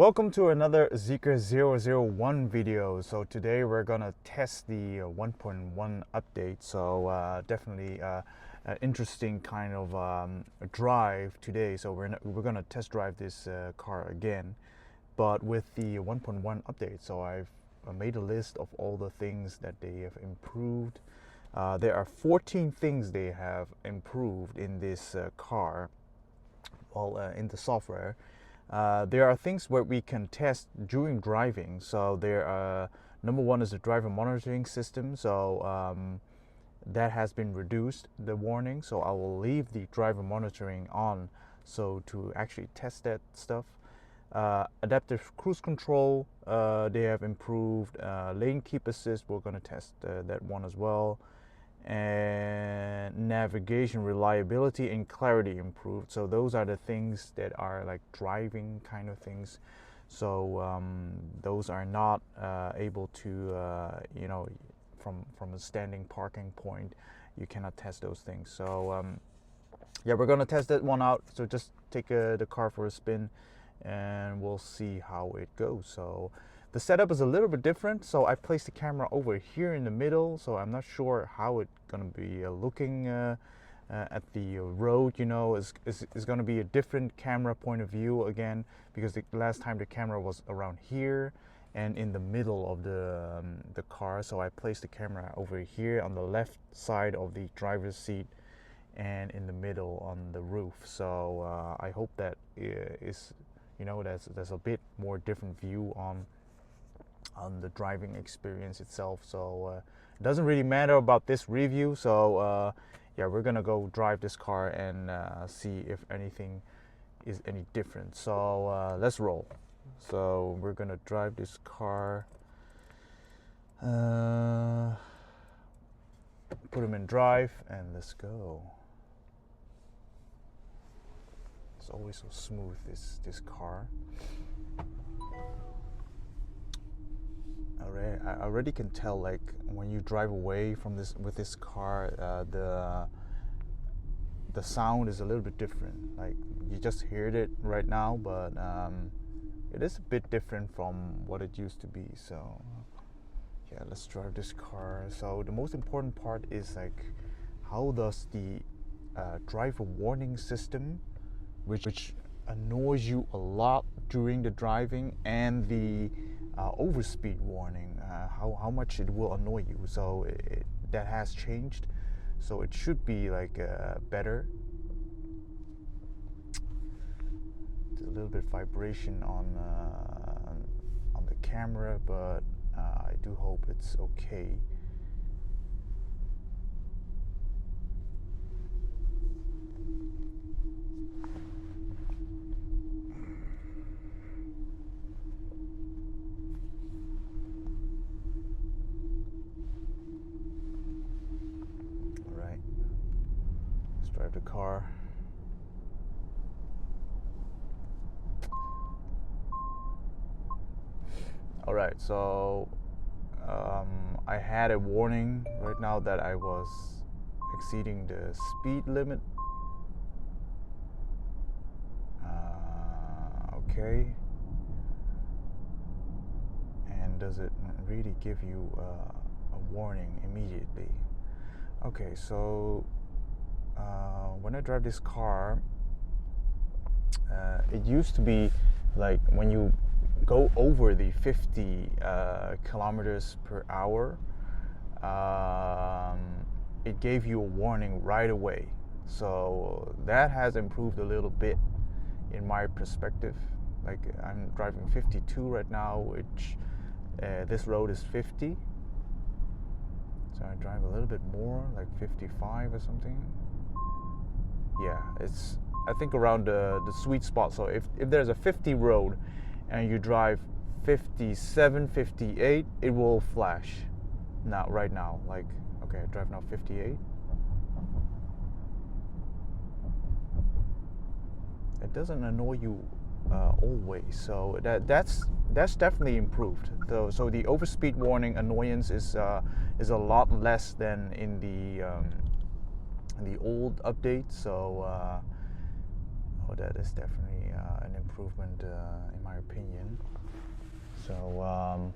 Welcome to another Zeekr 001 video. So today we're gonna test the 1.1 update. So definitely an interesting kind of drive today. So we're gonna test drive this car again, but with the 1.1 update. So I've made a list of all the things that they have improved. There are 14 things they have improved in this car, in the software. There are things where we can test during driving. So there are, number one is the driver monitoring system. So that has been reduced, the warning. So I will leave the driver monitoring on, so to actually test that stuff. Adaptive cruise control, they have improved. Lane keep assist, we're going to test that one as well. And navigation reliability and clarity improved. So those are the things that are like driving kind of things. So those are not able to from a standing parking point, you cannot test those things. So yeah, we're gonna test that one out. So just take the car for a spin and we'll see how it goes. So the setup is a little bit different. So I placed the camera over here in the middle. So I'm not sure how it's gonna be looking at the road. You know, is gonna be a different camera point of view again, because the last time the camera was around here and in the middle of the car. So I placed the camera over here on the left side of the driver's seat and in the middle on the roof. So I hope that is, you know, there's a bit more different view on the driving experience itself. So it doesn't really matter about this review. So yeah, we're gonna go drive this car and see if anything is any different. So let's roll. So we're gonna drive this car, put him in drive, and let's go. It's always so smooth, this car. I already can tell, like, when you drive away from this with this car, the sound is a little bit different. Like, you just heard it right now, but it is a bit different from what it used to be. So yeah, let's drive this car. So the most important part is, like, how does the driver warning system, which annoys you a lot during the driving, and the overspeed warning, how much it will annoy you. So that has changed. So it should be like better. There's a little bit vibration on the camera, but I do hope it's okay. Drive the car. All right, so I had a warning right now that I was exceeding the speed limit. Okay. And does it really give you a warning immediately? Okay, so when I drive this car, it used to be like when you go over the 50 kilometers per hour, it gave you a warning right away. So that has improved a little bit in my perspective. Like, I'm driving 52 right now, which this road is 50. So I drive a little bit more, like 55 or something. Yeah, it's, I think, around the sweet spot. So if there's a 50 road and you drive 57, 58, it will flash. Now, right now, like, okay, I drive now 58. It doesn't annoy you always. So that's definitely improved. So the overspeed warning annoyance is a lot less than in the old update. So that is definitely an improvement in my opinion. So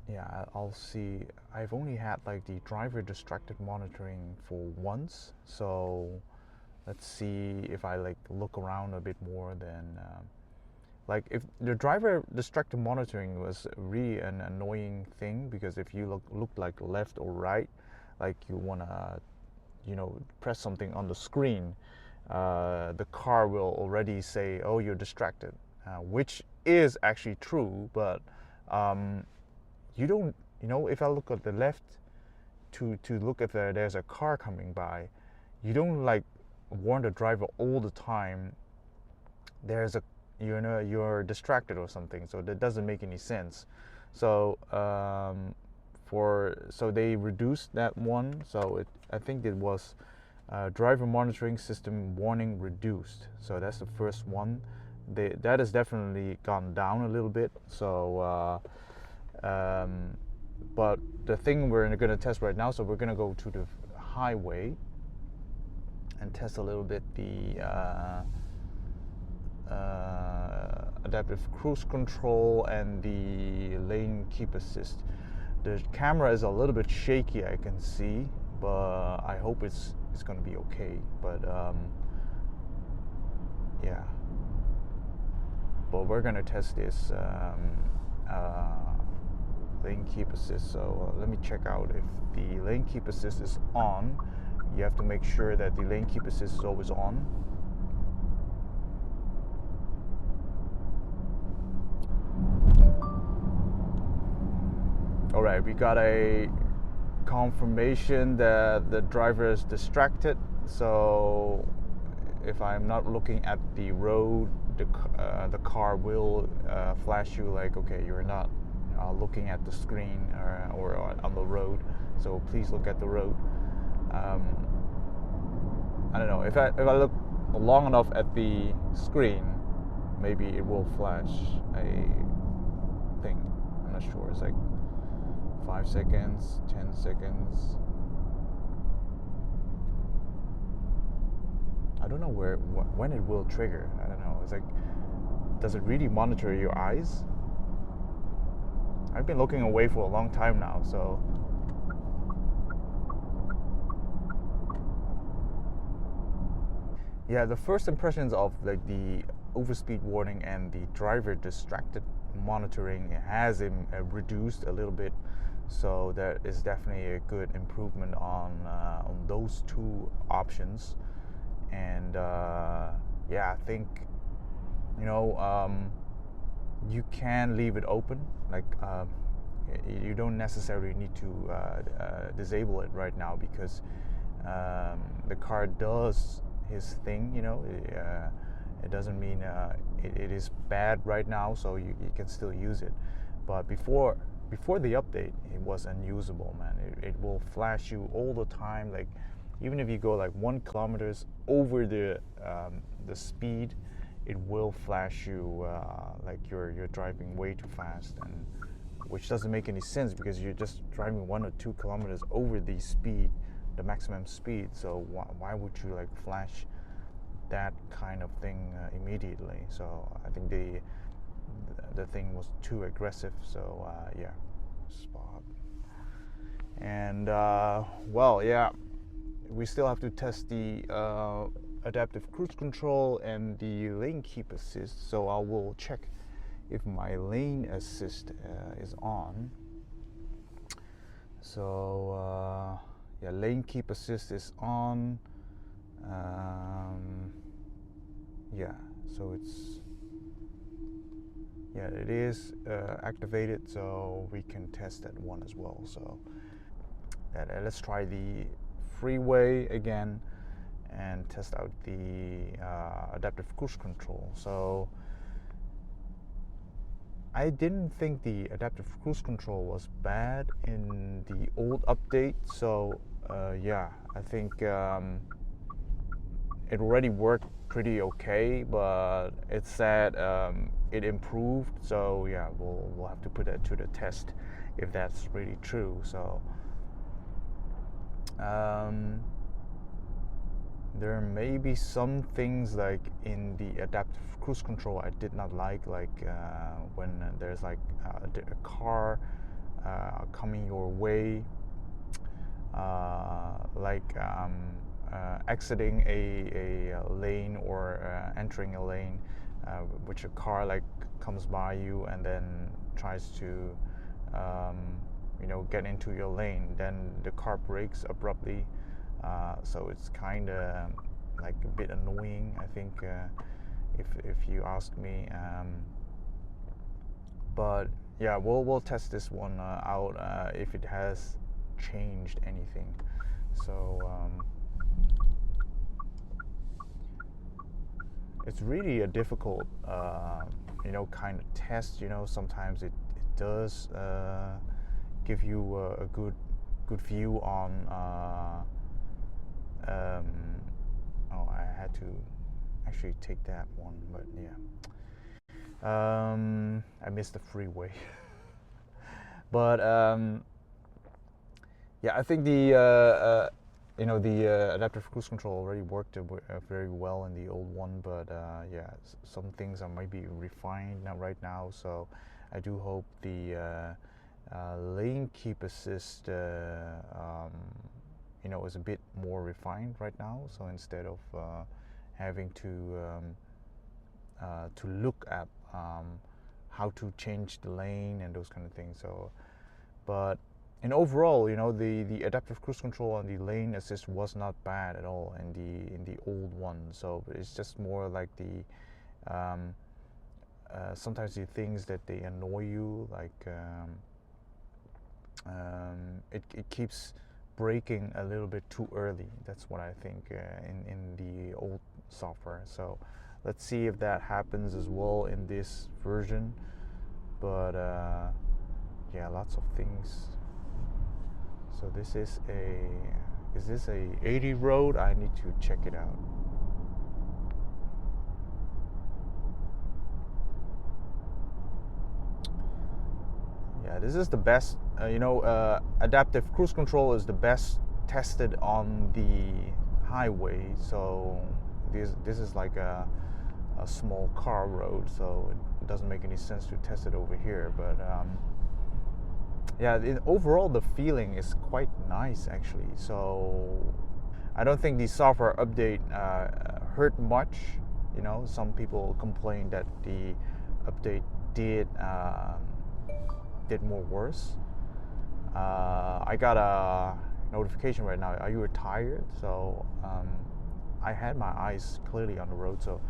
yeah, I'll see. I've only had like the driver distracted monitoring for once, so let's see if I like look around a bit more. Then like if the driver distracted monitoring was really an annoying thing, because if you look like left or right, like you wanna, you know, press something on the screen, the car will already say, oh, you're distracted, which is actually true, but you don't, you know, if I look at the left to look if there's a car coming by, you don't like warn the driver all the time there's a, you know, you're distracted or something. So that doesn't make any sense. So so they reduced that one. So I think it was driver monitoring system warning reduced. So that's the first one. That has definitely gone down a little bit. So but the thing we're going to test right now, so we're going to go to the highway and test a little bit the adaptive cruise control and the lane keep assist. The camera is a little bit shaky, I can see, but I hope it's going to be okay. But yeah, but we're going to test this lane keep assist. So let me check out if the lane keep assist is on. You have to make sure that the lane keep assist is always on. All right, we got a confirmation that the driver is distracted. So if I'm not looking at the road, the car will flash you like, okay, you're not looking at the screen or on the road, so please look at the road. I don't know, if I look long enough at the screen, maybe it will flash a thing. I'm not sure. It's like 5 seconds, 10 seconds. I don't know when it will trigger. I don't know. It's like, does it really monitor your eyes? I've been looking away for a long time now, so yeah, the first impressions of like the overspeed warning and the driver distracted monitoring has reduced a little bit, so that is definitely a good improvement on those two options. And yeah, I think, you know, you can leave it open, like you don't necessarily need to disable it right now, because the car does his thing, you know. It doesn't mean it is bad right now, so you can still use it. But before the update, it was unusable, man. It will flash you all the time, like even if you go like 1 kilometer over the speed, it will flash you like you're driving way too fast, and which doesn't make any sense, because you're just driving 1 or 2 kilometers over the speed, the maximum speed. So why would you like flash that kind of thing immediately? So I think the thing was too aggressive. So yeah, spot. And well, yeah, we still have to test the adaptive cruise control and the lane keep assist. So I will check if my lane assist is on. So yeah, lane keep assist is on. Yeah, so it is activated, so we can test that one as well. So let's try the freeway again and test out the adaptive cruise control. So I didn't think the adaptive cruise control was bad in the old update. So yeah, I think it already worked pretty okay, but it said it improved. So yeah, we'll have to put that to the test if that's really true. So There may be some things like in the adaptive cruise control I did not like when there's like a car coming your way, exiting a lane or entering a lane, which a car like comes by you and then tries to get into your lane. Then the car brakes abruptly, so it's kind of like a bit annoying, I think, if you ask me. But yeah, we'll test this one out if it has changed anything. So it's really a difficult kind of test. Sometimes it does give you a good view on oh, I had to actually take that one, but yeah, I missed the freeway. But yeah, I think the adaptive cruise control already worked very well in the old one, but yeah, some things might be refined right now. So I do hope the lane keep assist is a bit more refined right now. So instead of having to look at how to change the lane and those kind of things. So, but in overall, the adaptive cruise control and the lane assist was not bad at all in the old one. So it's just more like the sometimes the things that they annoy you, like it keeps braking a little bit too early. That's what I think in the old software. So let's see if that happens as well in this version. But yeah, lots of things. So this is this a 80 road? I need to check it out. Yeah, this is the best. Adaptive cruise control is the best tested on the highway. So this is like a small car road, so it doesn't make any sense to test it over here. But yeah, overall the feeling is quite nice actually. So I don't think the software update hurt much. Some people complain that the update did more worse. I got a notification right now. Are you tired? So I had my eyes clearly on the road, so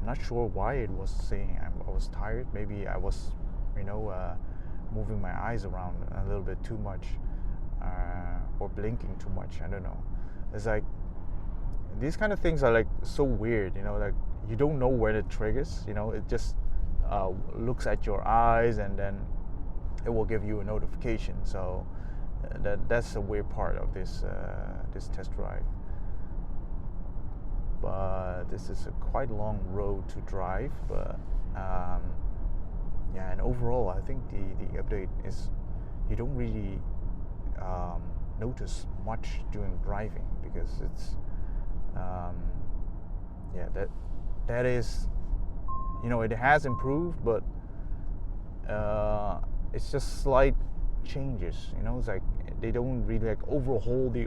I'm not sure why it was saying I was tired. Maybe I was, moving my eyes around a little bit too much, or blinking too much. I don't know. It's like these kind of things are like so weird. Like you don't know where it triggers. It just looks at your eyes and then it will give you a notification. So that's a weird part of this test drive. But this is a quite long road to drive. But yeah, and overall, I think the update is you don't really notice much during driving, because it's yeah, that is, it has improved, but it's just slight changes. It's like they don't really like overhaul the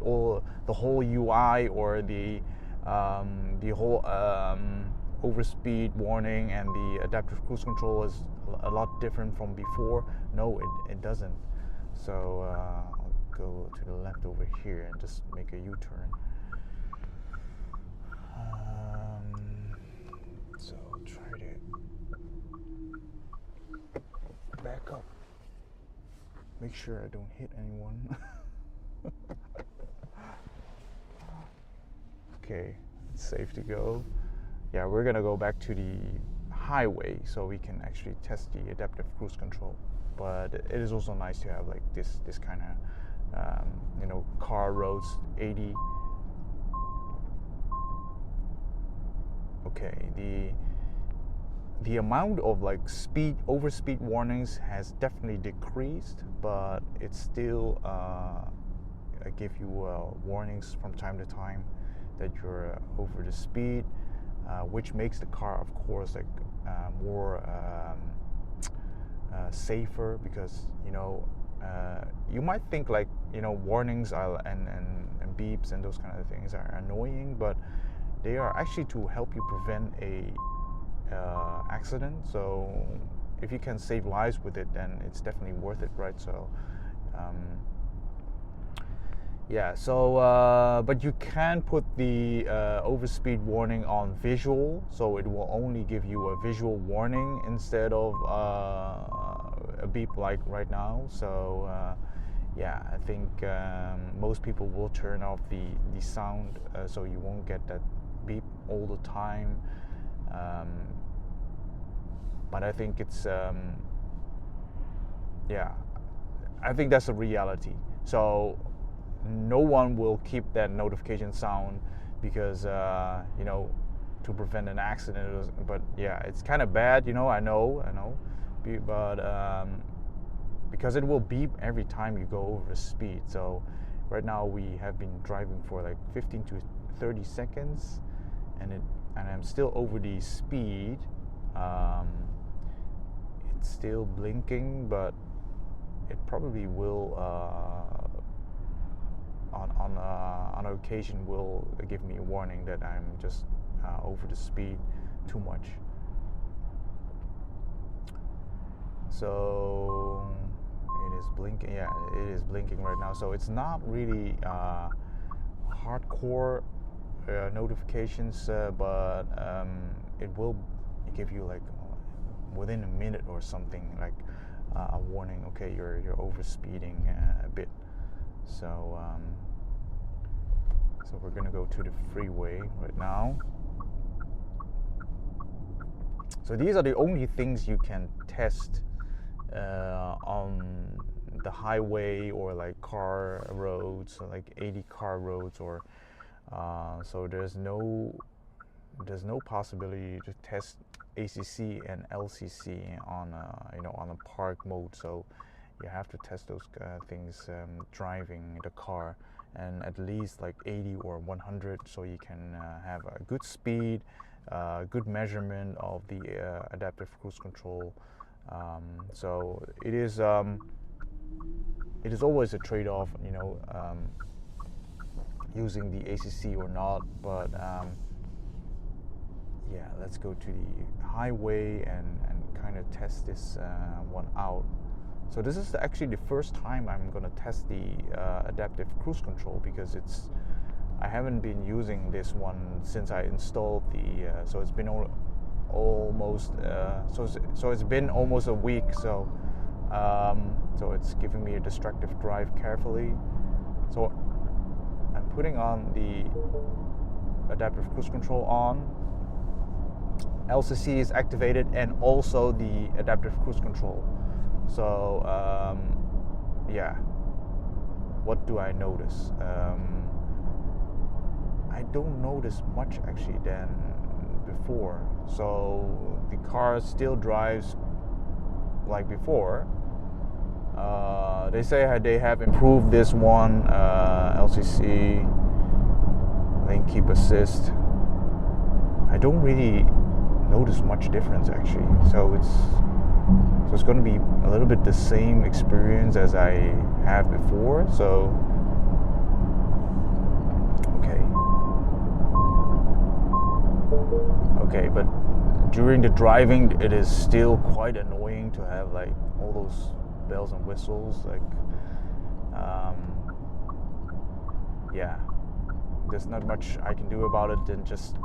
whole UI or the whole overspeed warning, and the adaptive cruise control is a lot different from before. No, it doesn't. So I'll go to the left over here and just make a U-turn. So try to back up. Make sure I don't hit anyone. Okay, it's safe to go. Yeah, we're gonna go back to the highway so we can actually test the adaptive cruise control. But it is also nice to have like this kind of car roads 80. Okay, the amount of like overspeed warnings has definitely decreased, but it's still give you warnings from time to time that you're over the speed, which makes the car, of course, like more safer, because you might think like warnings are, and beeps and those kind of things are annoying, but they are actually to help you prevent a accident. So if you can save lives with it, then it's definitely worth it, right? So but you can put the overspeed warning on visual, so it will only give you a visual warning instead of a beep like right now. So I think most people will turn off the sound, so you won't get that beep all the time. But I think it's I think that's a reality. So no one will keep that notification sound because to prevent an accident. But yeah, it's kind of bad, I know, but because it will beep every time you go over speed. So right now we have been driving for like 15 to 30 seconds, and I'm still over the speed. It's still blinking, but it probably will on occasion will give me a warning that I'm just over the speed too much. So it is blinking. Yeah, it is blinking right now. So it's not really hardcore notifications, but it will give you like within a minute or something, like a warning. Okay, you're over speeding a bit. So we're gonna go to the freeway right now. So these are the only things you can test on the highway or like car roads, so like 80 car roads, or so there's no possibility to test ACC and LCC on on a park mode. So you have to test those things driving the car, and at least like 80 or 100, so you can have a good speed, good measurement of the adaptive cruise control. So it is always a trade-off, using the ACC or not. But let's go to the highway and kind of test this one out. So this is actually the first time I'm going to test the adaptive cruise control, because I haven't been using this one since I installed the so it's been almost so it's been almost a week. So it's giving me a distractive drive carefully. So I'm putting on the adaptive cruise control on. LCC is activated, and also the adaptive cruise control. So what do I notice? I don't notice much actually than before. So the car still drives like before. They say they have improved this one, LCC, lane keep assist. I don't really notice much difference actually. So it's going to be a little bit the same experience as I have before. So okay, but during the driving, it is still quite annoying to have like all those bells and whistles. Like, there's not much I can do about it than just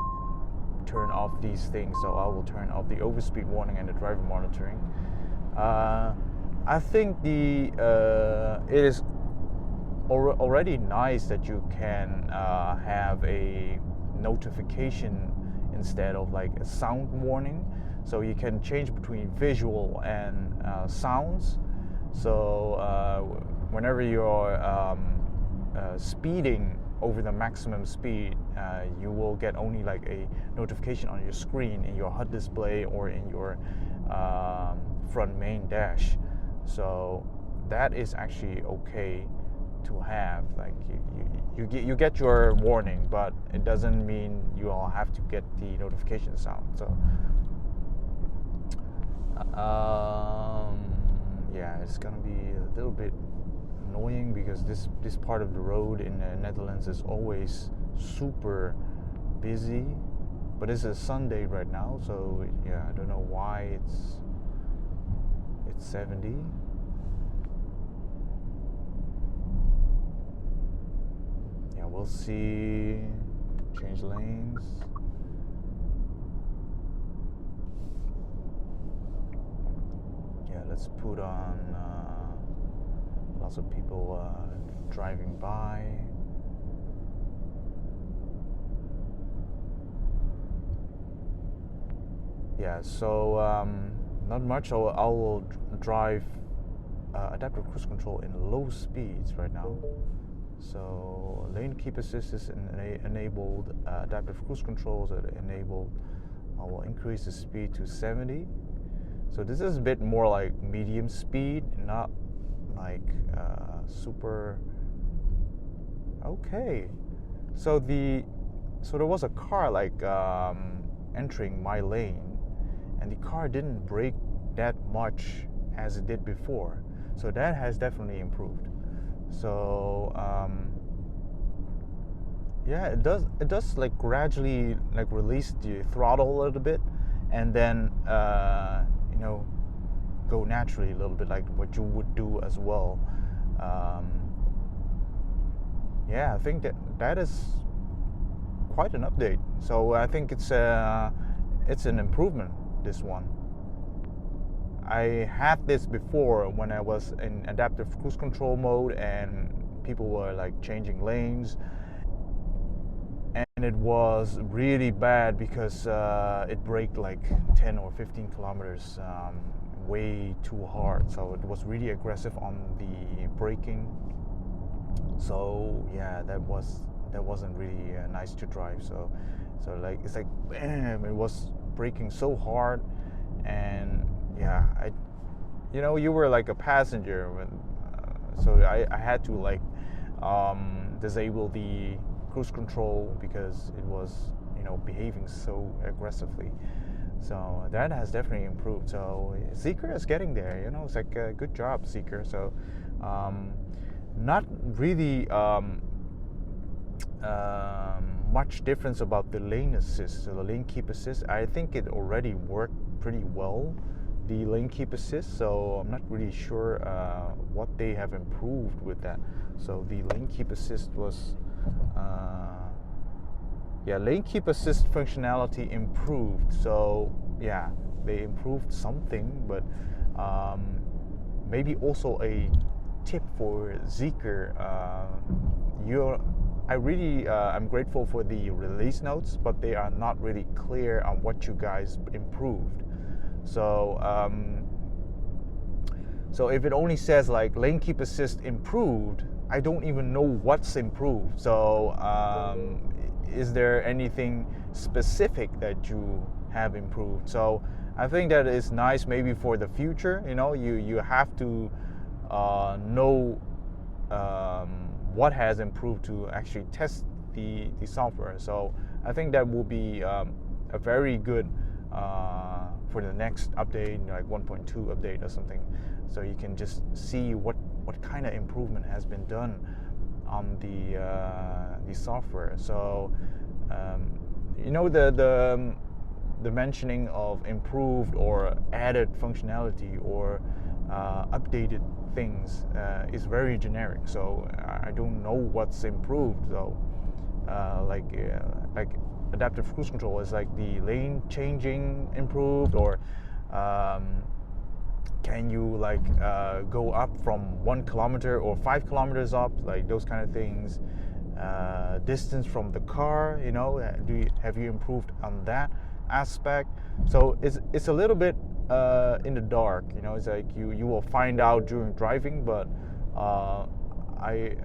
turn off these things. So I will turn off the overspeed warning and the driver monitoring. I think it is already nice that you can have a notification instead of like a sound warning. So you can change between visual and sounds. So whenever you're speeding over the maximum speed, you will get only like a notification on your screen, in your HUD display, or in your front main dash. So that is actually okay. to have. Like you get your warning, but it doesn't mean you all have to get the notification sound. So yeah, it's gonna be a little bit annoying because this part of the road in the Netherlands is always super busy, but it's a Sunday right now, so yeah, I don't know why it's 70. Yeah, we'll see. Change lanes. Yeah, let's put on lots of people driving by. Yeah, so not much. I will drive adaptive cruise control in low speeds right now. So lane keep assist is enabled, adaptive cruise controls are enabled. I will increase the speed to 70. So this is a bit more like medium speed, not like super. Okay, so there was a car like entering my lane, and the car didn't brake that much as it did before. So that has definitely improved. So yeah, it does like gradually like release the throttle a little bit, and then you know, go naturally a little bit like what you would do as well. Yeah, I think that is quite an update. So I think it's an improvement, this one. I had this before when I was in adaptive cruise control mode and people were like changing lanes, and it was really bad because it braked like 10 or 15 kilometers way too hard, so it was really aggressive on the braking. So yeah, that wasn't really nice to drive. So like it's like bam, it was braking so hard, and yeah, you were like a passenger when, so I had to like disable the cruise control because it was behaving so aggressively. So that has definitely improved. So Zeekr is getting there. It's like a good job, Zeekr. So not really much difference about the lane assist. So the lane keep assist, I think it already worked pretty well, the lane keep assist. So I'm not really sure what they have improved with that. So the lane keep assist was yeah, lane keep assist functionality improved. So yeah, they improved something, but maybe also a tip for Zeekr. I'm grateful for the release notes, but they are not really clear on what you guys improved. So so if it only says like lane keep assist improved, I don't even know what's improved. So is there anything specific that you have improved? So I think that is nice maybe for the future. You have to know what has improved to actually test the software. So I think that will be a very good for the next update, like 1.2 update or something. So you can just see what kind of improvement has been done on the software. So the mentioning of improved or added functionality or updated things is very generic. So I don't know what's improved though. Like adaptive cruise control is like the lane changing improved, or can you like go up from 1 kilometer or 5 kilometers up, like those kind of things. Distance from the car, have you improved on that aspect? So it's a little bit in the dark. It's like you will find out during driving, but I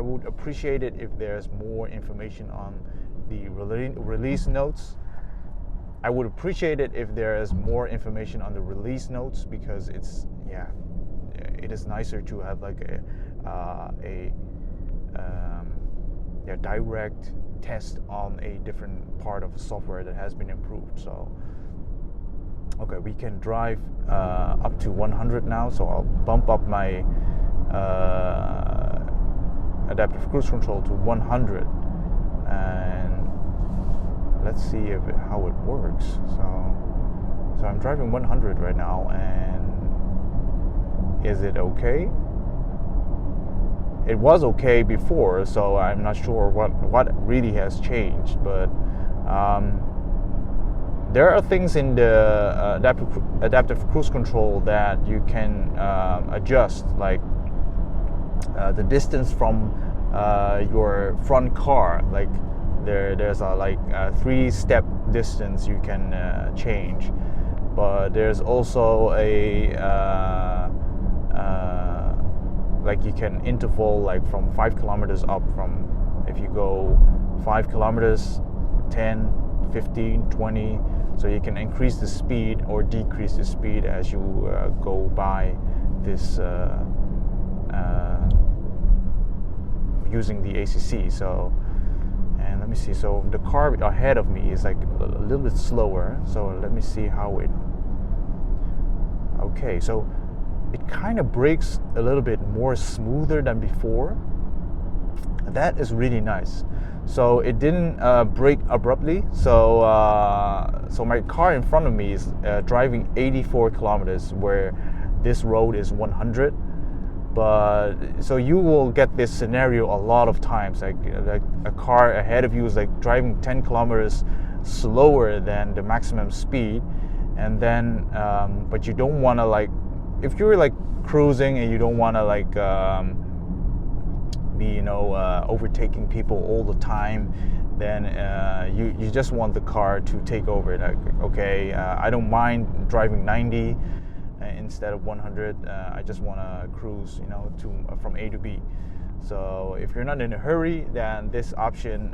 would appreciate it if there's more information on the release notes. I would appreciate it if there is more information on the release notes, because it is nicer to have like a direct test on a different part of the software that has been improved. So okay, we can drive up to 100 now, so I'll bump up my adaptive cruise control to 100, and let's see how it works. So I'm driving 100 right now, and is it okay? It was okay before, so I'm not sure what really has changed, but there are things in the adaptive cruise control that you can adjust, like the distance from your front car. Like there's a 3-step distance you can change, but there's also a like you can interval like from 5 kilometers up, from if you go 5 kilometers, 10, 15, 20, so you can increase the speed or decrease the speed as you go by this using the ACC. So, and let me see, so the car ahead of me is like a little bit slower, so let me see how it, okay, so it kind of brakes a little bit more smoother than before. That is really nice. So it didn't brake abruptly. So so my car in front of me is driving 84 kilometers, where this road is 100. But so you will get this scenario a lot of times, like a car ahead of you is like driving 10 kilometers slower than the maximum speed, and then but you don't want to, like, if you're like cruising and you don't want to like be overtaking people all the time, then you just want the car to take over. Like, okay, I don't mind driving 90 instead of 100. I just want to cruise, from A to B. So if you're not in a hurry, then this option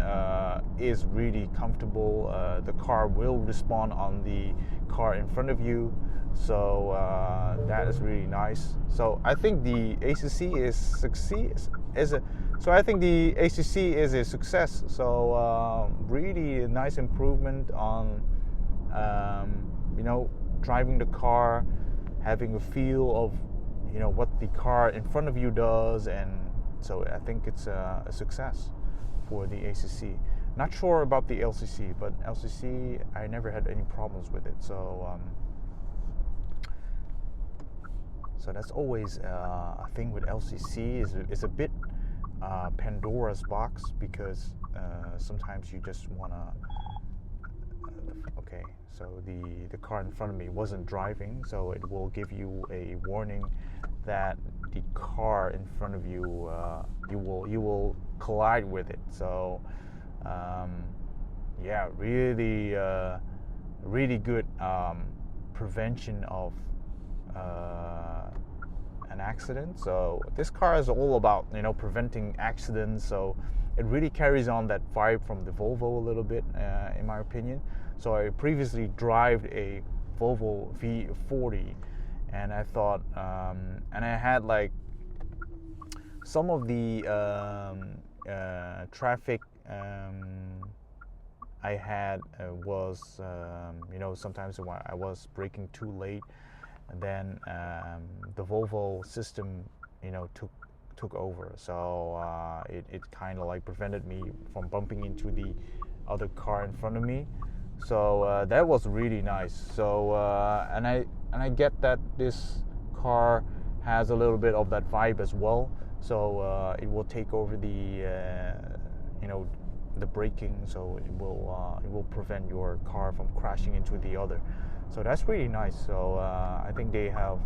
is really comfortable. The car will respond on the car in front of you, so that is really nice. So I think the ACC I think the ACC is a success. So really a nice improvement on driving the car, having a feel of what the car in front of you does, and so I think it's a success for the ACC. Not sure about the LCC, but LCC I never had any problems with it. So so that's always a thing with LCC, is a bit Pandora's box, because sometimes you just wanna. Okay, so the car in front of me wasn't driving, so it will give you a warning that the car in front of you, you will collide with it. So yeah, really good prevention of an accident. So this car is all about preventing accidents. So it really carries on that vibe from the Volvo a little bit, in my opinion. So I previously drove a Volvo V40, and I thought, and I had like some of the traffic I had was, sometimes I was braking too late, and then the Volvo system, took over. So it kind of like prevented me from bumping into the other car in front of me. So that was really nice. So and I get that this car has a little bit of that vibe as well. So it will take over the the braking, so it will prevent your car from crashing into the other. So that's really nice. So I think they have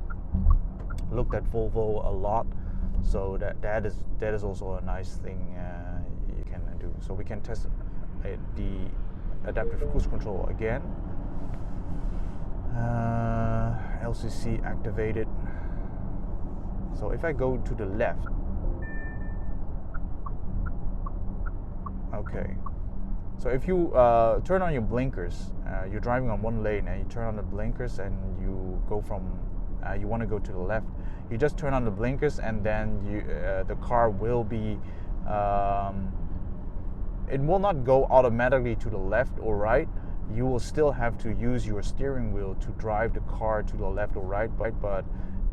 looked at Volvo a lot. So that is also a nice thing you can do. So we can test the adaptive cruise control again. LCC activated. So if I go to the left, okay. So if you turn on your blinkers, you're driving on one lane and you turn on the blinkers and you go from, you want to go to the left, you just turn on the blinkers, and then the car will be it will not go automatically to the left or right. You will still have to use your steering wheel to drive the car to the left or right, but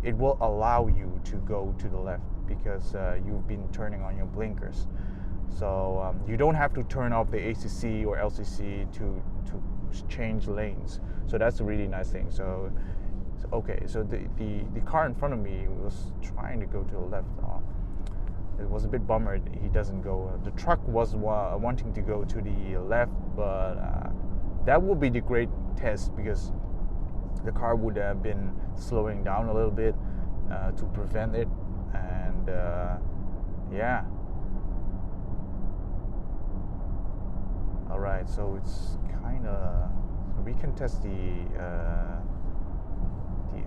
it will allow you to go to the left because you've been turning on your blinkers. So you don't have to turn off the ACC or LCC to change lanes. So that's a really nice thing. So okay, so the car in front of me was trying to go to the left. It was a bit bummer he doesn't go. The truck was wanting to go to the left, but that would be the great test because the car would have been slowing down a little bit to prevent it. And yeah. All right, so it's kind of, so we can test the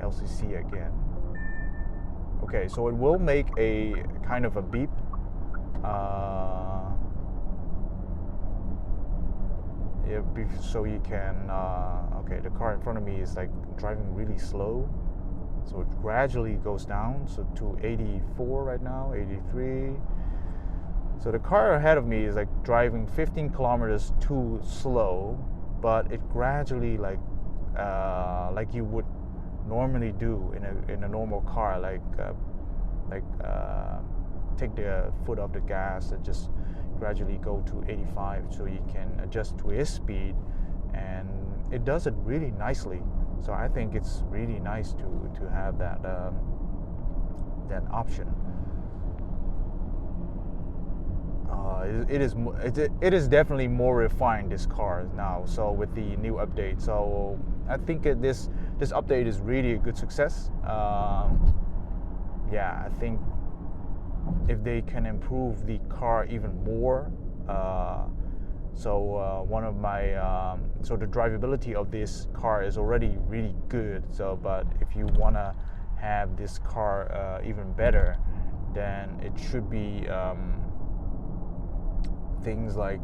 LCC again. Okay, so it will make a kind of a beep. Yeah, so you can, okay, the car in front of me is like driving really slow. So it gradually goes down, so to 84 right now, 83. So the car ahead of me is like driving 15 kilometers too slow, but it gradually like you would normally do in a normal car, like take the foot off the gas and just gradually go to 85, so you can adjust to his speed, and it does it really nicely. So I think it's really nice to have that that option. It is definitely more refined, this car now. So with the new update, so I think this update is really a good success. Yeah, I think if they can improve the car even more, one of my so the drivability of this car is already really good. So, but if you wanna have this car even better, then it should be things like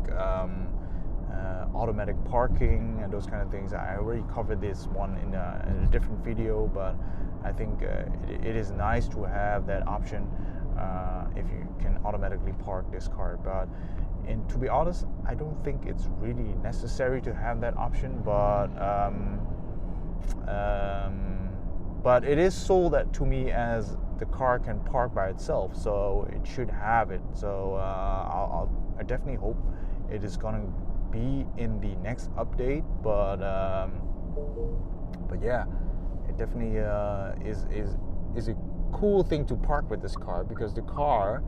automatic parking and those kind of things. I already covered this one in a different video, but I think it is nice to have that option if you can automatically park this car. But to be honest, I don't think it's really necessary to have that option, but it is sold to me as the car can park by itself, so it should have it. So I definitely hope it is gonna be in the next update. But yeah, it definitely is a cool thing to park with this car, because the car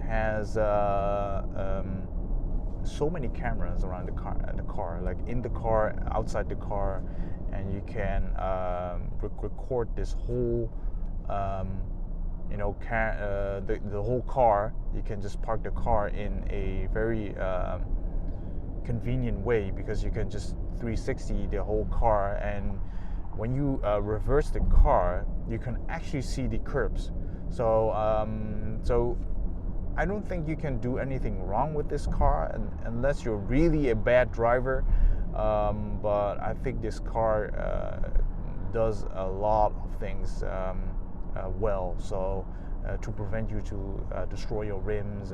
has so many cameras around the car, like in the car, outside the car, and you can record this whole the whole car. You can just park the car in a very convenient way, because you can just 360 the whole car, and when you reverse the car, you can actually see the curbs. So I don't think you can do anything wrong with this car unless you're really a bad driver. But I think this car does a lot of things well. So to prevent you to destroy your rims,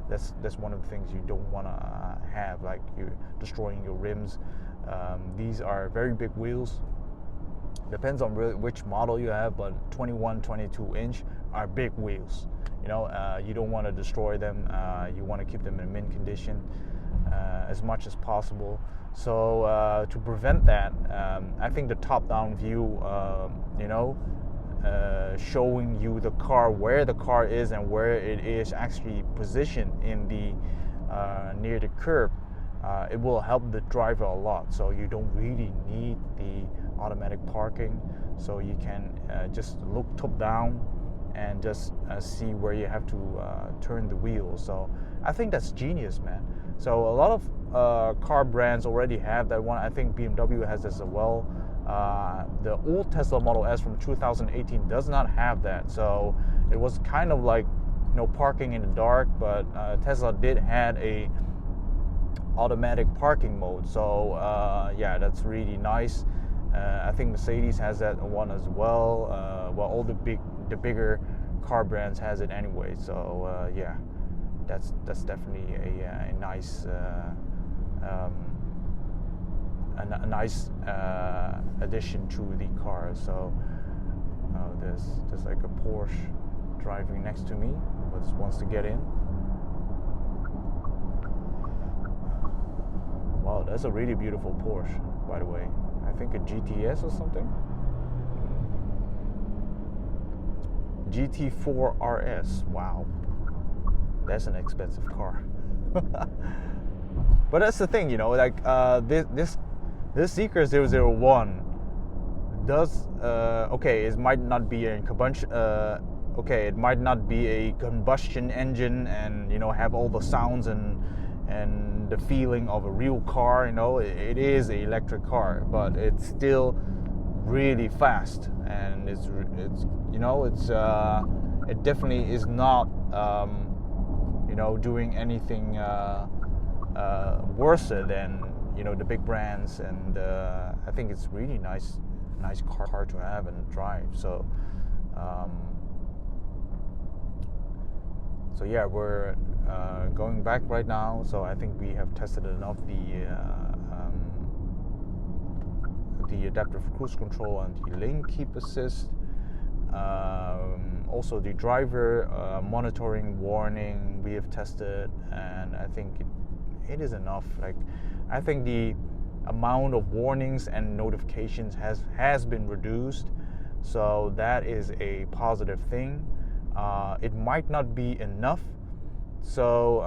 that's one of the things you don't want to have, like you destroying your rims. These are very big wheels. Depends on which model you have, but 21, 22 inch are big wheels. You don't want to destroy them. You want to keep them in mint condition as much as possible. So to prevent that, I think the top-down view, showing you the car, where the car is and where it is actually positioned in the near the curb, it will help the driver a lot. So you don't really need the automatic parking, so you can just look top down and just see where you have to turn the wheels. So I think that's genius, man. So a lot of car brands already have that one. I think BMW has this as well. The old Tesla Model S from 2018 does not have that. So it was kind of like parking in the dark, but Tesla did had a automatic parking mode. So yeah, that's really nice. I think Mercedes has that one as well. Well, all the bigger car brands has it anyway. So yeah, that's definitely a nice a nice addition to the car. So there's like a Porsche driving next to me, but just wants to get in. Wow, that's a really beautiful Porsche, by the way. I think a GTS or something. GT4 RS. Wow, that's an expensive car. But that's the thing, you know, like this Zeekr 001 does okay, it might not be a combustion okay, it might not be a combustion engine and, you know, have all the sounds and the feeling of a real car, you know. It is an electric car, but it's still really fast, and it's you know, it's it definitely is not you know, doing anything worse than, you know, the big brands. And I think it's really nice car to have and drive. So so yeah, we're going back right now. So I think we have tested enough the adaptive cruise control and the lane keep assist. Also the driver monitoring warning we have tested, and I think it is enough. Like, I think the amount of warnings and notifications has been reduced, so that is a positive thing. It might not be enough, so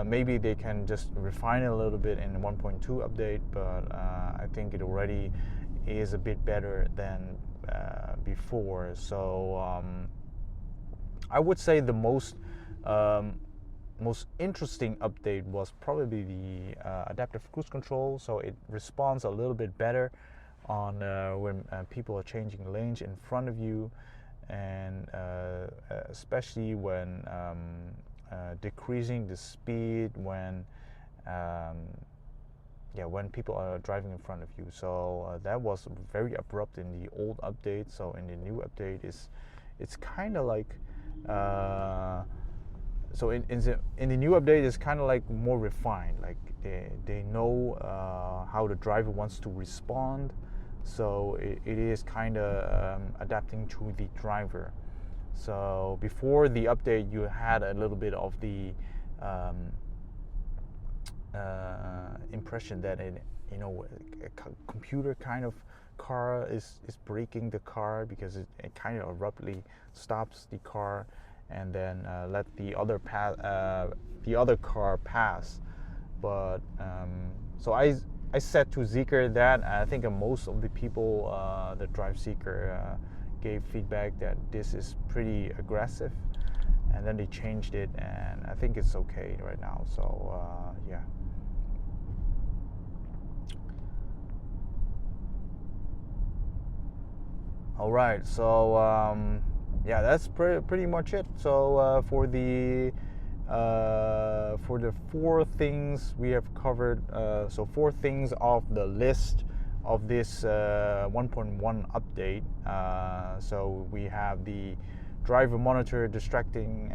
maybe they can just refine it a little bit in the 1.2 update, but I think it already is a bit better than before. So I would say the most interesting update was probably the adaptive cruise control. So it responds a little bit better on when people are changing lanes in front of you, and especially when decreasing the speed when when people are driving in front of you. So that was very abrupt in the old update. So in the new update, it's kind of like so in the new update, it's kind of like more refined. Like they know how the driver wants to respond. So it is kind of adapting to the driver. So before the update, you had a little bit of the impression that a computer kind of car is braking the car, because it kind of abruptly stops the car and then let the other car pass. But so I said to Zeekr that I think most of the people that drive Zeekr gave feedback that this is pretty aggressive, and then they changed it, and I think it's okay right now. So yeah. All right, so yeah, that's pretty much it. So for the 4 things we have covered, so 4 things off the list of this 1.1 update. So we have the driver monitor distracting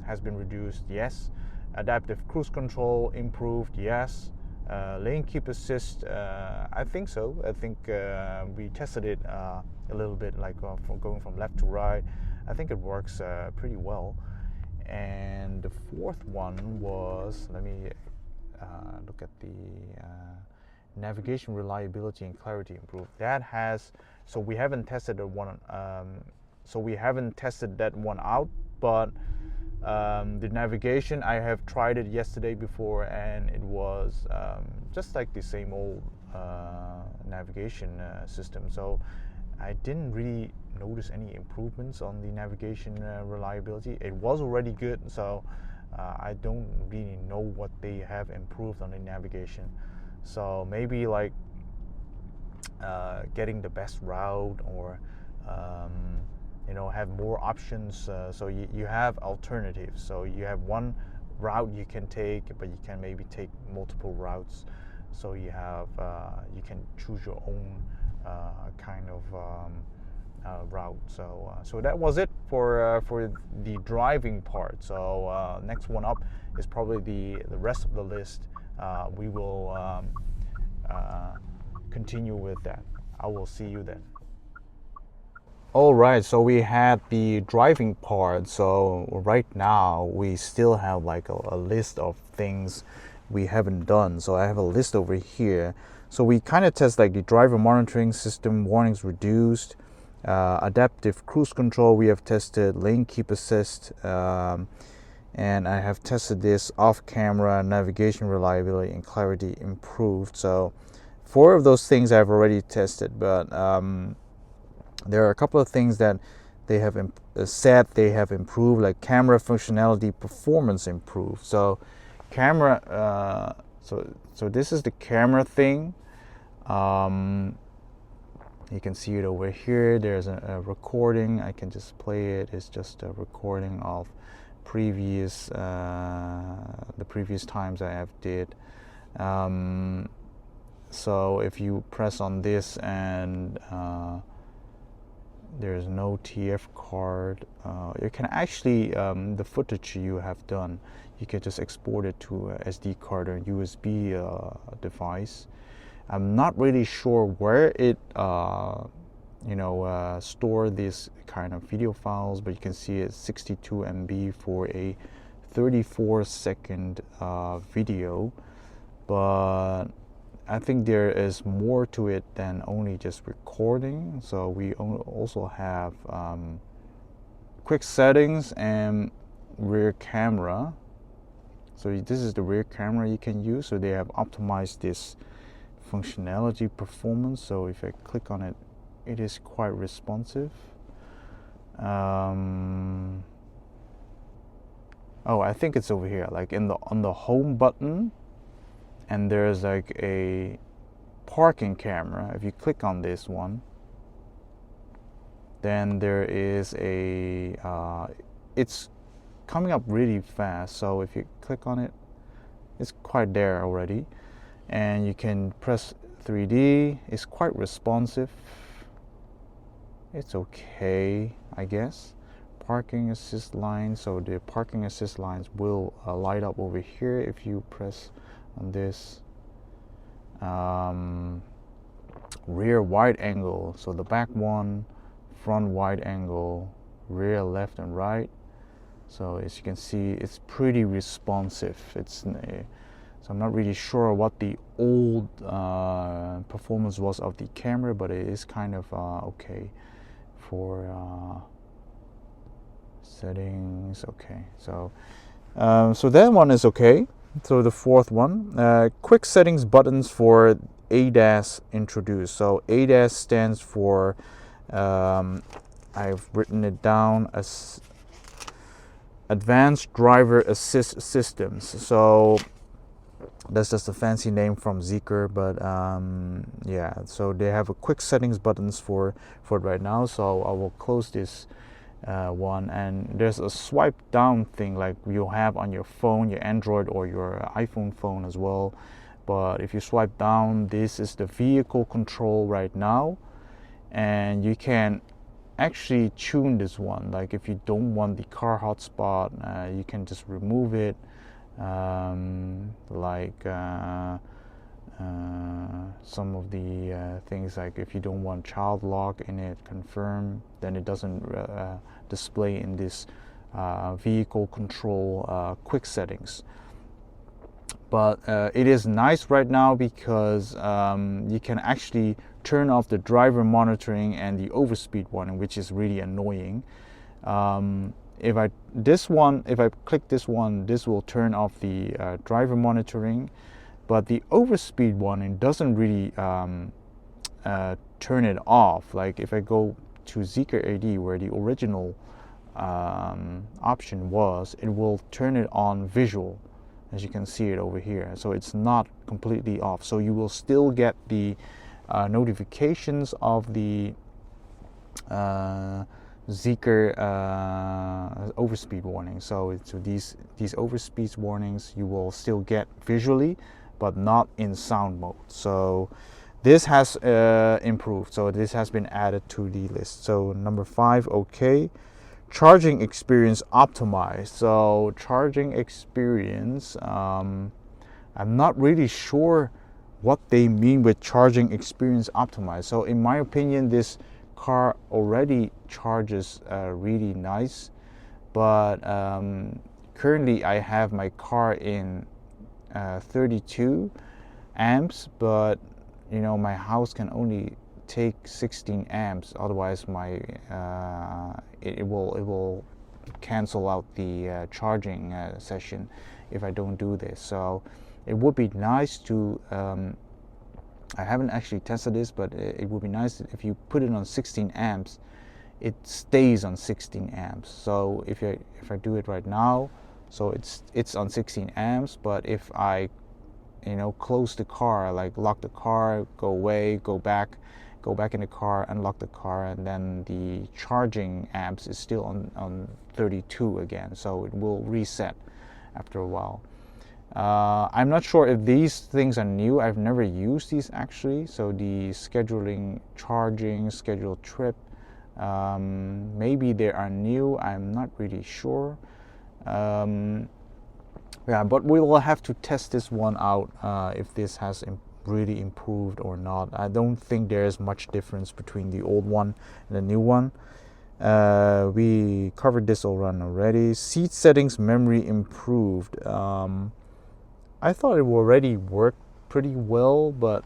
has been reduced, yes. Adaptive cruise control improved, yes. Lane keep assist, I think so. I think we tested it a little bit, like from going from left to right. I think it works pretty well. And the 4th one was, let me look at the navigation reliability and clarity improved. That has, so we haven't tested that one. So we haven't tested that one out, but the navigation, I have tried it yesterday before, and it was just like the same old navigation system. So I didn't really notice any improvements on the navigation reliability. It was already good, so I don't really know what they have improved on the navigation. So maybe like getting the best route, or have more options. So you have alternatives. So you have one route you can take, but you can maybe take multiple routes. So you have you can choose your own kind of route. So that was it for the driving part. So next one up is probably the rest of the list. We will continue with that. I will see you then. All right, so we had the driving part. So right now we still have like a list of things we haven't done. So I have a list over here. So we kind of test like the driver monitoring system, warnings reduced, adaptive cruise control we have tested, lane keep assist, and I have tested this off camera, navigation reliability and clarity improved. So 4 of those things I've already tested, but there are a couple of things that they have said they have improved, like camera functionality performance improved. So camera, so this is the camera thing. You can see it over here. There's a recording. I can just play it. It's just a recording of the previous times I have did. So if you press on this and there's no TF card, you can actually the footage you have done, you can just export it to a SD card or USB device. I'm not really sure where it store these kind of video files, but you can see it's 62 MB for a 34-second video. But I think there is more to it than only just recording. So we also have quick settings and rear camera. So this is the rear camera you can use. So they have optimized this functionality performance. So if I click on it, it is quite responsive. Oh, I think it's over here, like on the home button, and there's like a parking camera. If you click on this one, then there is a it's coming up really fast. So if you click on it, it's quite there already, and you can press 3D. It's quite responsive. It's okay, I guess. Parking assist lines. So the parking assist lines will light up over here if you press on this. Rear wide angle. So the back one, front wide angle, rear left and right. So as you can see, it's pretty responsive. So I'm not really sure what the old performance was of the camera, but it is kind of okay for settings. Okay, so that one is okay. So the 4th one, quick settings buttons for ADAS introduced. So ADAS stands for I've written it down as Advanced Driver Assist Systems. So that's just a fancy name from Zeekr, but yeah. So they have a quick settings buttons for it right now. So I will close this one, and there's a swipe down thing like you'll have on your phone, your Android or your iPhone phone as well. But if you swipe down, this is the vehicle control right now, and you can actually tune this one. Like if you don't want the car hotspot, you can just remove it. Some of the things, like if you don't want child lock in it, confirm, then it doesn't display in this vehicle control quick settings. But it is nice right now because you can actually turn off the driver monitoring and the overspeed warning, which is really annoying. If I click this one, this will turn off the driver monitoring, but the overspeed warning doesn't really turn it off. Like if I go to Zeekr AD, where the original option was, it will turn it on visual, as you can see it over here. So it's not completely off. So you will still get the notifications of the Zeekr overspeed warning. So these overspeed warnings you will still get visually, but not in sound mode. So this has improved, so this has been added to the list. So number 5, okay. Charging experience optimized. So charging experience, I'm not really sure what they mean with charging experience optimized. So in my opinion, this car already charges really nice, but currently I have my car in 32 amps, but you know, my house can only take 16 amps, otherwise my it will cancel out the charging session if I don't do this. So it would be nice to I haven't actually tested this, but it would be nice if you put it on 16 amps, it stays on 16 amps. So if I do it right now, so it's on 16 amps, but if I, you know, close the car, like lock the car, go away, go back in the car, unlock the car, and then the charging amps is still on 32 again, so it will reset after a while. I'm not sure if these things are new. I've never used these actually. So the scheduling charging, schedule trip, maybe they are new, I'm not really sure. Yeah, but we will have to test this one out, if this has really improved or not. I don't think there's much difference between the old one and the new one. We covered this already. Seat settings memory improved. I thought it already worked pretty well, but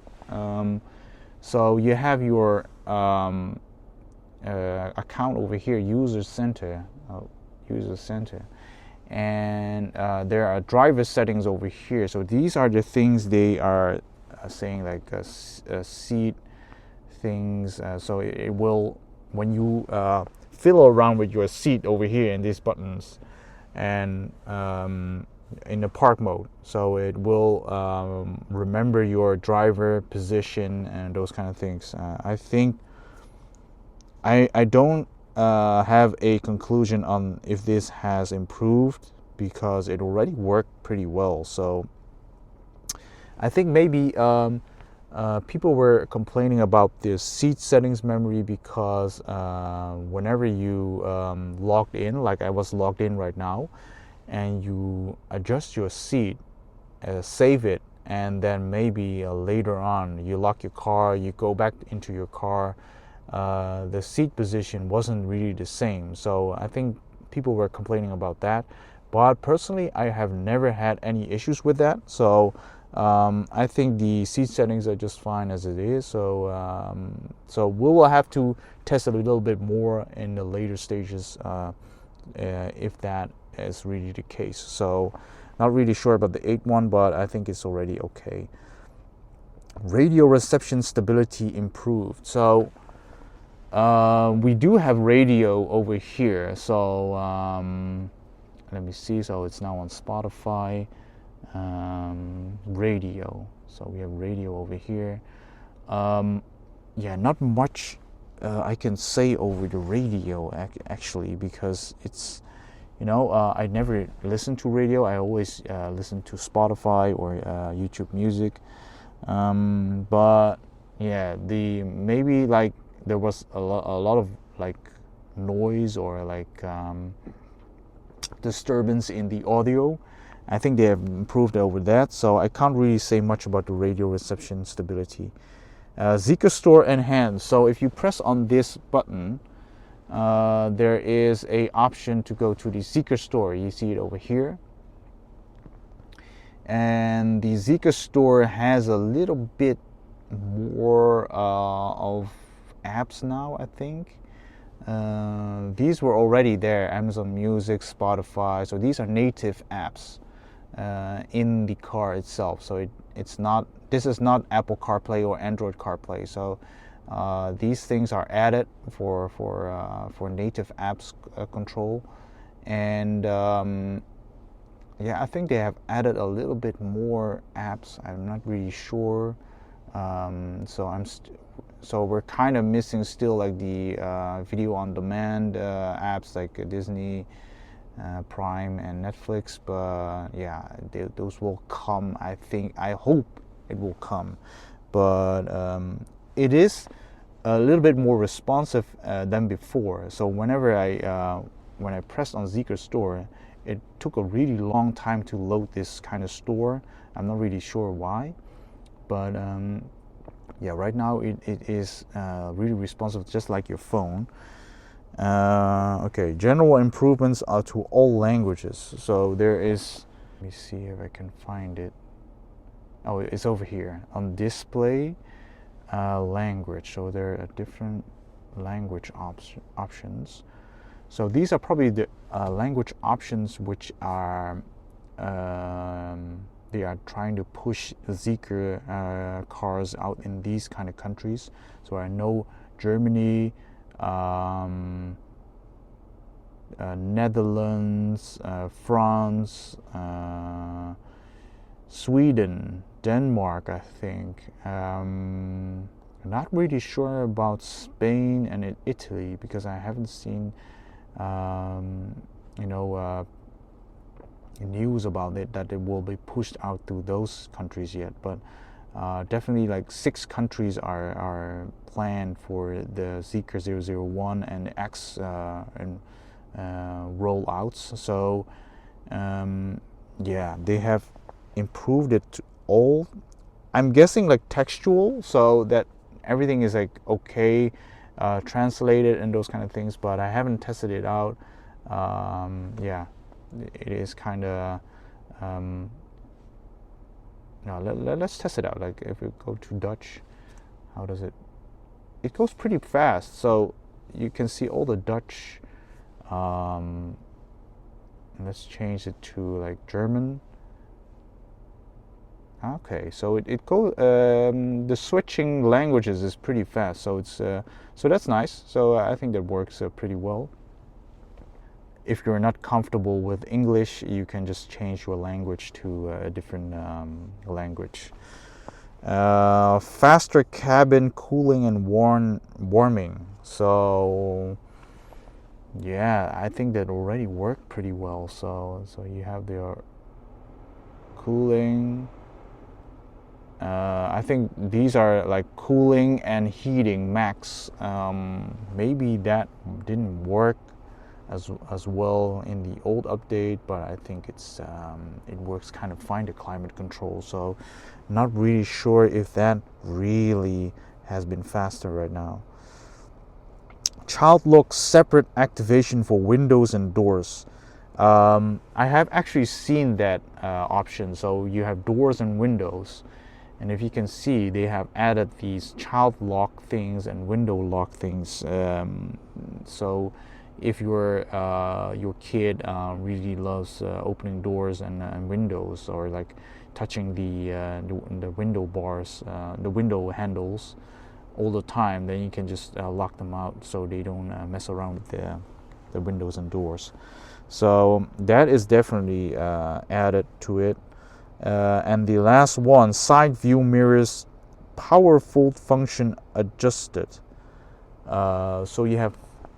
so you have your account over here, user center, and there are driver settings over here. So these are the things they are saying, like seat things. So it will, when you fiddle around with your seat over here in these buttons, and in the park mode, so it will remember your driver position and those kind of things. I think I don't have a conclusion on if this has improved, because it already worked pretty well. So I think maybe people were complaining about the seat settings memory, because whenever you logged in, like I was logged in right now, and you adjust your seat, save it, and then maybe later on you lock your car, you go back into your car, the seat position wasn't really the same. So I think people were complaining about that, but personally I have never had any issues with that. So I think the seat settings are just fine as it is. So so we will have to test it a little bit more in the later stages, if that is really the case. So not really sure about the 8 one, but I think it's already okay. Radio reception stability improved. So we do have radio over here. So let me see. So it's now on Spotify. Radio. So we have radio over here. Yeah, not much I can say over the radio actually, because it's, you know, I never listen to radio. I always listen to Spotify or YouTube Music. But yeah, maybe like there was a lot of like noise or like disturbance in the audio. I think they have improved over that, so I can't really say much about the radio reception stability. Zeekr Store enhanced. So if you press on this button, there is a option to go to the Zeekr Store. You see it over here, and the Zeekr Store has a little bit more of apps now, I think. These were already there, Amazon Music, Spotify, so these are native apps in the car itself. So this is not Apple CarPlay or Android CarPlay. So these things are added for native apps control. And yeah, I think they have added a little bit more apps. I'm not really sure. So we're kind of missing still like the video on demand apps like Disney, Prime, and Netflix. But yeah, those will come. I hope it will come. but it is a little bit more responsive than before. So whenever when I pressed on Zeekr store, it took a really long time to load this kind of store. I'm not really sure why, but yeah, right now it is really responsive, just like your phone. Okay, general improvements are to all languages. So there is, let me see if I can find it. Oh, it's over here on display language. So there are different language options. So these are probably the language options which are they are trying to push Zeekr cars out in these kind of countries. So I know Germany, Netherlands, France, Sweden, Denmark, I think. Not really sure about Spain and Italy, because I haven't seen news about it that it will be pushed out to those countries yet. But definitely like 6 countries are planned for the Zeekr 001 and X rollouts. So yeah, they have improved it to all, I'm guessing, like textual, so that everything is like okay, translated and those kind of things, but I haven't tested it out. Yeah, it is kind of no, let's test it out. Like if we go to Dutch, how does it goes pretty fast, so you can see all the Dutch. Let's change it to like German. Okay, so it goes. The switching languages is pretty fast, so it's so that's nice. So I think that works pretty well. If you're not comfortable with English, you can just change your language to a different language. Faster cabin cooling and warming. So yeah, I think that already worked pretty well. So you have the cooling. I think these are like cooling and heating max. Maybe that didn't work as well in the old update, but I think it works kind of fine, the climate control. So not really sure if that really has been faster right now. Child lock separate activation for windows and doors. I have actually seen that option. So you have doors and windows, and if you can see, they have added these child lock things and window lock things. So if your kid really loves opening doors and windows, or like touching the window bars, the window handles all the time, then you can just lock them out so they don't mess around with the windows and doors. So that is definitely added to it. And the last one, side view mirrors Powerfold function adjusted. So you have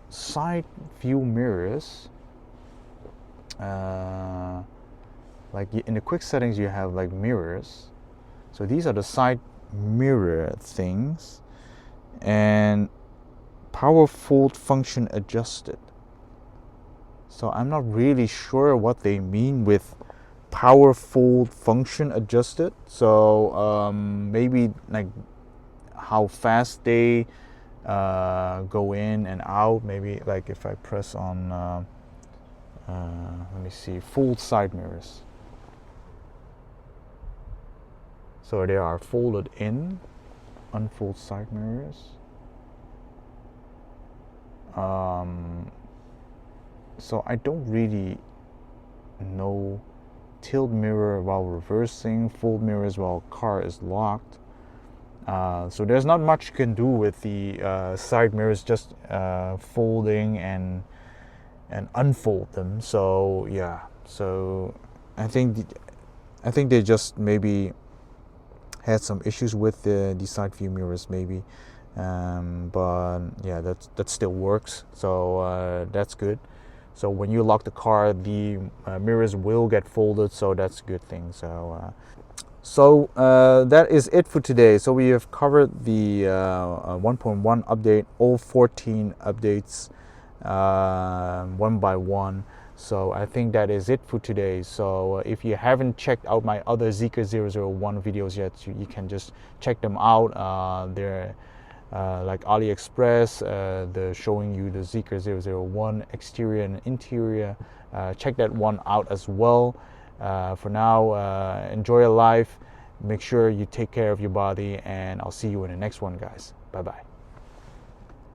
side view mirrors. Like in the quick settings, you have like mirrors. So these are the side mirror things, and Powerfold function adjusted. So I'm not really sure what they mean with Powerfold function adjusted. So maybe like how fast they go in and out. Maybe like if I press on let me see, fold side mirrors. So they are folded in, unfold side mirrors. So I don't really know. Tilt mirror while reversing, fold mirrors while car is locked. So there's not much you can do with the side mirrors, just folding and unfold them. So yeah, so I think they just maybe had some issues with the side view mirrors maybe, but yeah, that still works. So that's good. So when you lock the car, the mirrors will get folded, so that's a good thing. So that is it for today. So we have covered the 1.1 update, all 14 updates one by one. So I think that is it for today. So if you haven't checked out my other Zeekr 001 videos yet, you can just check them out. They're like AliExpress, they're showing you the Zeekr 001 exterior and interior. Check that one out as well. For now, enjoy your life. Make sure you take care of your body, and I'll see you in the next one, guys. Bye bye.